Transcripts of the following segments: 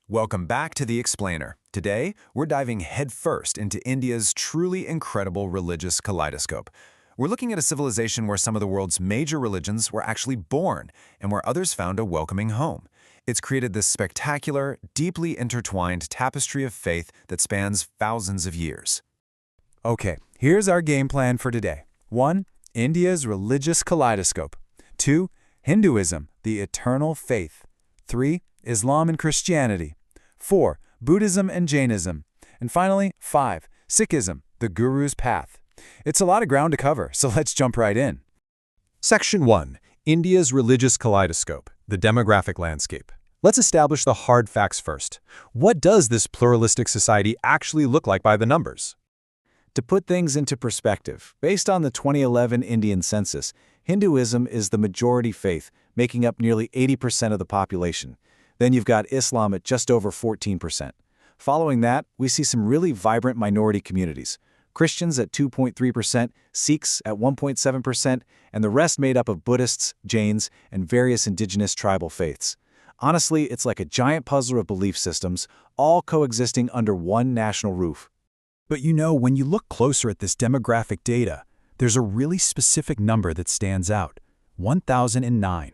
Welcome back to The Explainer. Today, we're diving headfirst into India's truly incredible religious kaleidoscope. We're looking at a civilization where some of the world's major religions were actually born and where others found a welcoming home. It's created this spectacular, deeply intertwined tapestry of faith that spans thousands of years. Okay, here's our game plan for today. 1. India's religious kaleidoscope. 2. Hinduism, the eternal faith. 3. Islam and Christianity. 4. Buddhism and Jainism. And finally, 5. Sikhism, the Guru's path. It's a lot of ground to cover, so let's jump right in. Section 1. India's religious kaleidoscope, the demographic landscape. Let's establish the hard facts first. What does this pluralistic society actually look like by the numbers? To put things into perspective, based on the 2011 Indian census, Hinduism is the majority faith, making up nearly 80% of the population. Then you've got Islam at just over 14%. Following that, we see some really vibrant minority communities. Christians at 2.3%, Sikhs at 1.7%, and the rest made up of Buddhists, Jains, and various indigenous tribal faiths. Honestly, it's like a giant puzzle of belief systems, all coexisting under one national roof. But you know, when you look closer at this demographic data, there's a really specific number that stands out: 1,009.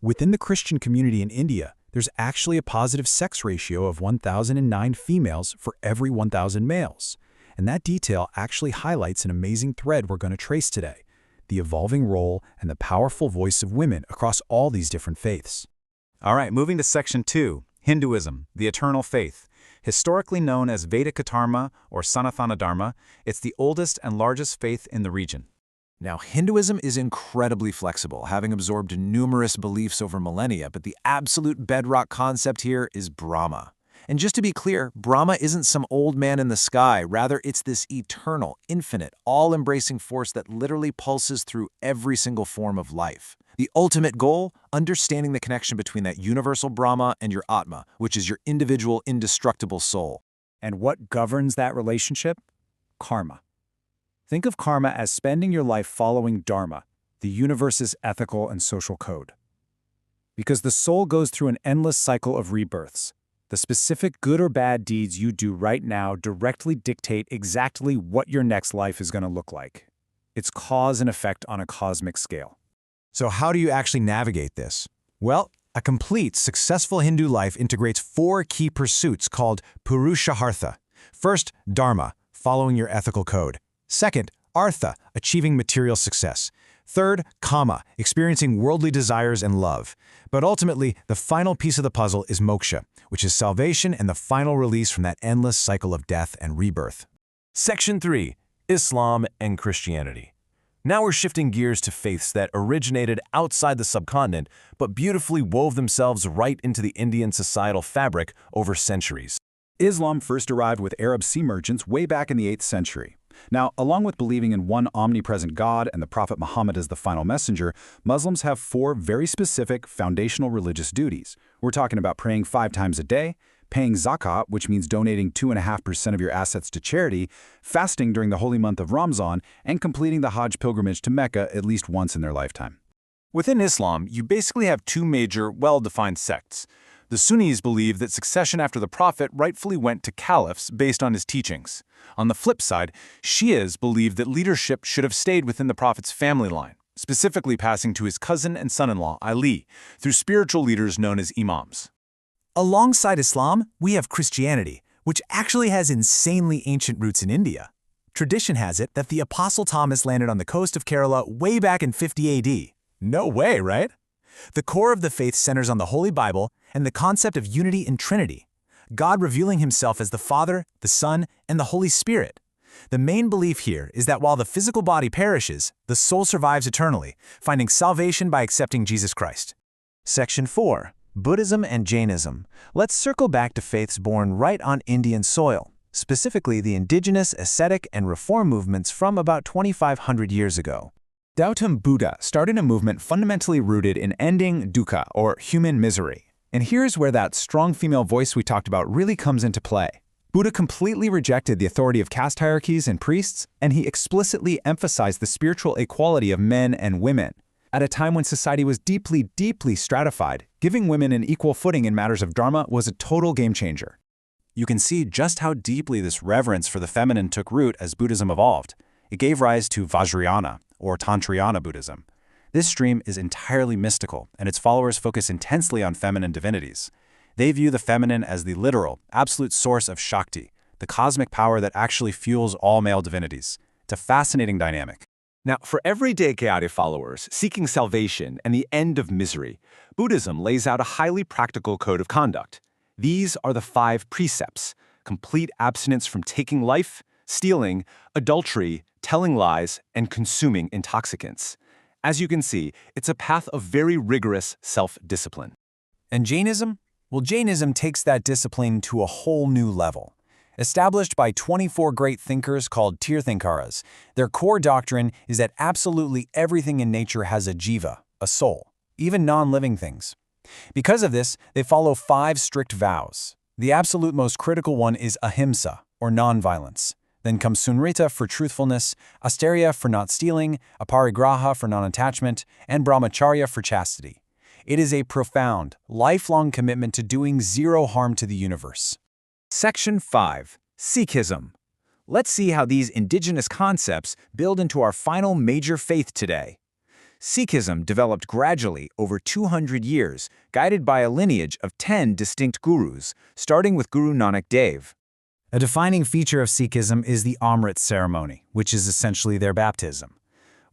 Within the Christian community in India, there's actually a positive sex ratio of 1,009 females for every 1,000 males. And that detail actually highlights an amazing thread we're going to trace today: the evolving role and the powerful voice of women across all these different faiths. All right, moving to Section 2, Hinduism, the eternal faith. Historically known as Vedic Dharma or Sanatana Dharma, it's the oldest and largest faith in the region. Now, Hinduism is incredibly flexible, having absorbed numerous beliefs over millennia, but the absolute bedrock concept here is Brahma. And just to be clear, Brahma isn't some old man in the sky. Rather, it's this eternal, infinite, all-embracing force that literally pulses through every single form of life. The ultimate goal? Understanding the connection between that universal Brahma and your Atma, which is your individual, indestructible soul. And what governs that relationship? Karma. Think of karma as spending your life following Dharma, the universe's ethical and social code. Because the soul goes through an endless cycle of rebirths. The specific good or bad deeds you do right now directly dictate exactly what your next life is going to look like. It's cause and effect on a cosmic scale. So how do you actually navigate this? Well, a complete, successful Hindu life integrates 4 key pursuits called Purushartha. First, Dharma, following your ethical code. Second, Artha, achieving material success. Third, Kama, experiencing worldly desires and love. But ultimately, the final piece of the puzzle is Moksha, which is salvation and the final release from that endless cycle of death and rebirth. Section 3. Islam and Christianity. Now we're shifting gears to faiths that originated outside the subcontinent, but beautifully wove themselves right into the Indian societal fabric over centuries. Islam first arrived with Arab sea merchants way back in the 8th century. Now, along with believing in one omnipresent God and the Prophet Muhammad as the final messenger, Muslims have 4 very specific foundational religious duties. We're talking about praying 5 times a day, paying zakat, which means donating 2.5% of your assets to charity, fasting during the holy month of Ramadan, and completing the Hajj pilgrimage to Mecca at least once in their lifetime. Within Islam, you basically have 2 major, well-defined sects. The Sunnis believe that succession after the Prophet rightfully went to caliphs based on his teachings. On the flip side, Shias believe that leadership should have stayed within the Prophet's family line, specifically passing to his cousin and son-in-law, Ali, through spiritual leaders known as imams. Alongside Islam, we have Christianity, which actually has insanely ancient roots in India. Tradition has it that the Apostle Thomas landed on the coast of Kerala way back in 50 AD. No way, right? The core of the faith centers on the Holy Bible and the concept of unity in Trinity, God revealing himself as the Father, the Son, and the Holy Spirit. The main belief here is that while the physical body perishes, the soul survives eternally, finding salvation by accepting Jesus Christ. Section 4. Buddhism and Jainism. Let's circle back to faiths born right on Indian soil, specifically the indigenous ascetic and reform movements from about 2,500 years ago. Gautam Buddha started a movement fundamentally rooted in ending dukkha, or human misery. And here's where that strong female voice we talked about really comes into play. Buddha completely rejected the authority of caste hierarchies and priests, and he explicitly emphasized the spiritual equality of men and women. At a time when society was deeply, deeply stratified, Giving women an equal footing in matters of dharma was a total game changer. You can see just how deeply this reverence for the feminine took root as Buddhism evolved. It gave rise to Vajrayana, or Tantrayana Buddhism. This stream is entirely mystical, and its followers focus intensely on feminine divinities. They view the feminine as the literal, absolute source of Shakti, the cosmic power that actually fuels all male divinities. It's a fascinating dynamic. Now, for everyday chaotic followers seeking salvation and the end of misery, Buddhism lays out a highly practical code of conduct. These are the 5 precepts: complete abstinence from taking life, stealing, adultery, telling lies, and consuming intoxicants. As you can see, it's a path of very rigorous self-discipline. And Jainism? Well, Jainism takes that discipline to a whole new level. Established by 24 great thinkers called Tirthankaras, their core doctrine is that absolutely everything in nature has a jiva, a soul, even non-living things. Because of this, they follow 5 strict vows. The absolute most critical one is ahimsa, or non-violence. Then comes sunrita for truthfulness, asteria for not stealing, aparigraha for non-attachment, and brahmacharya for chastity. It is a profound, lifelong commitment to doing zero harm to the universe. Section 5. Sikhism. Let's see how these indigenous concepts build into our final major faith today. Sikhism developed gradually over 200 years, guided by a lineage of 10 distinct gurus, starting with Guru Nanak Dev. A defining feature of Sikhism is the Amrit ceremony, which is essentially their baptism.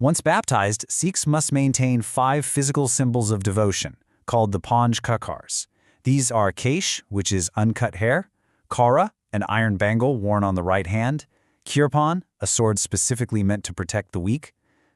Once baptized, Sikhs must maintain 5 physical symbols of devotion, called the Panj Kakars. These are Kesh, which is uncut hair, Kara, an iron bangle worn on the right hand, Kirpan, a sword specifically meant to protect the weak,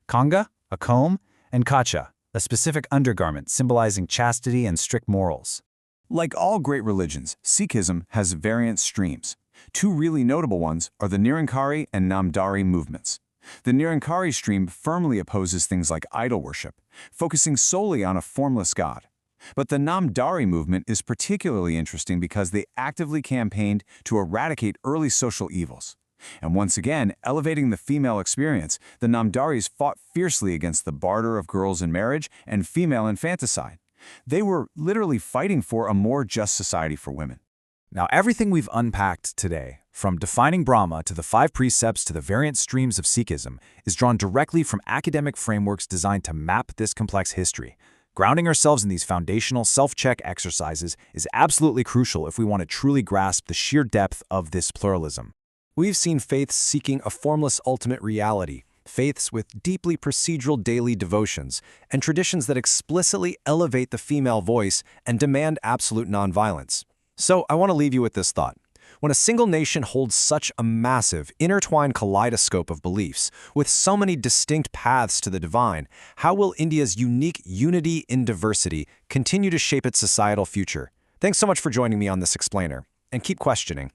Kanga, a comb, and Kacha, a specific undergarment symbolizing chastity and strict morals. Like all great religions, Sikhism has variant streams. 2 really notable ones are the Nirankari and Namdhari movements. The Nirankari stream firmly opposes things like idol worship, focusing solely on a formless god. But the Namdhari movement is particularly interesting because they actively campaigned to eradicate early social evils. And once again, elevating the female experience, the Namdharis fought fiercely against the barter of girls in marriage and female infanticide. They were literally fighting for a more just society for women. Now, everything we've unpacked today, from defining Brahma to the 5 precepts to the variant streams of Sikhism, is drawn directly from academic frameworks designed to map this complex history. Grounding ourselves in these foundational self-check exercises is absolutely crucial if we want to truly grasp the sheer depth of this pluralism. We've seen faiths seeking a formless ultimate reality, faiths with deeply procedural daily devotions, and traditions that explicitly elevate the female voice and demand absolute nonviolence. So I want to leave you with this thought. When a single nation holds such a massive, intertwined kaleidoscope of beliefs, with so many distinct paths to the divine, how will India's unique unity in diversity continue to shape its societal future? Thanks so much for joining me on this explainer, and keep questioning.